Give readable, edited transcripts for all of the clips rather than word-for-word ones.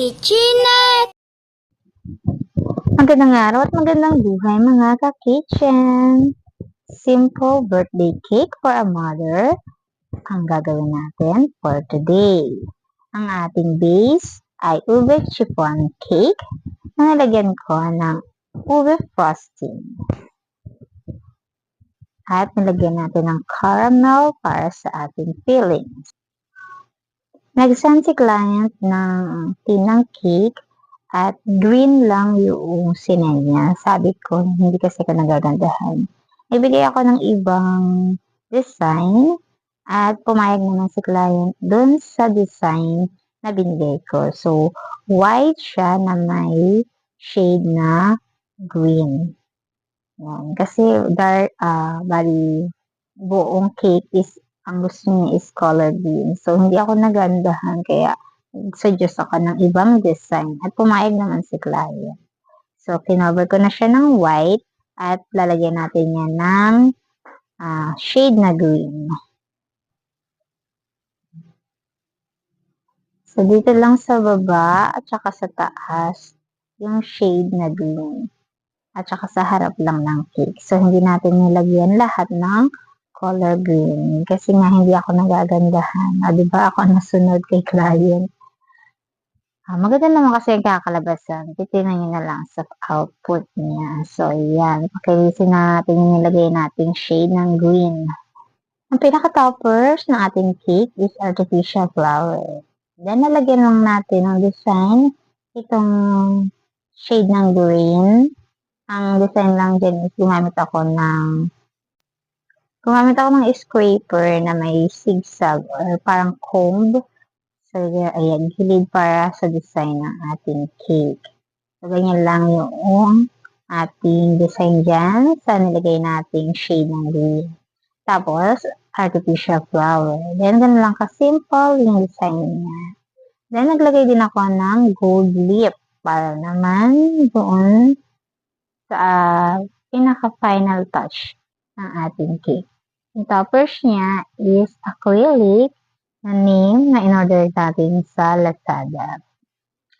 Kitchenette! Magandang araw at magandang buhay mga ka-kitchen! Simple birthday cake for a mother ang gagawin natin for today. Ang ating base ay ube chiffon cake na nilagyan ko ng ube frosting. At nilagyan natin ng caramel para sa ating fillings. Nag-send si client ng tinang cake at green lang yung sinend niya. Sabi ko, hindi kasi ko nagagandahan. Ibigay ako ng ibang design at pumayag naman si client dun sa design na binigay ko. So, white siya na may shade na green. Yan. Kasi bali, buong cake is ang gusto niya is color green. So, hindi ako nagandahan kaya suggest ako ng ibang design at pumayag naman si client. So, kinover ko na siya ng white at lalagyan natin yan ng shade na green. So, dito lang sa baba at saka sa taas yung shade na green. At saka sa harap lang ng cake. So, hindi natin nilagyan lahat ng color green. Kasi nga, hindi ako nagagandahan. Diba ako nasunod kay client. Maganda naman kasi yung kakalabasan. Titignan nyo na lang sa output niya. So, yan. Pakilisin natin yung nilagay nating shade ng green. Ang pinaka-toppers ng ating cake is artificial flower. Then, nalagyan lang natin ng design itong shade ng green. Ang design lang dyan is gumamit ako ng scraper na may zigzag or parang comb. So, ayan, gilid para sa design ng ating cake. So, ganyan lang yung ating design dyan sa nilagay nating shade ng green. Tapos, artificial flower. Then, ganun lang ka-simple yung design niya. Then, naglagay din ako ng gold leaf para naman doon sa pinaka-final touch ng ating cake. Yung toppers niya is acrylic na name na in-order natin sa Lazada.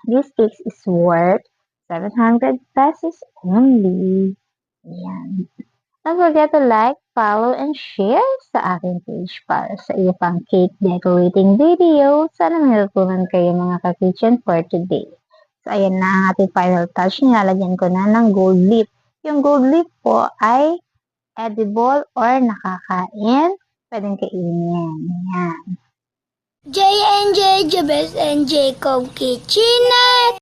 This cake is worth 700 pesos only. Ayan. Don't forget to like, follow, and share sa aking page para sa iyo pang cake decorating video. Sana may natutunan kayo mga ka-kitchen for today. So, ayan na ang ating final touch. Nilalagyan ko na ng gold leaf. Yung gold leaf po ay edible or nakakain. Pwedeng kainin. Yan. J&J, Jabez and Jacob Kitchenette!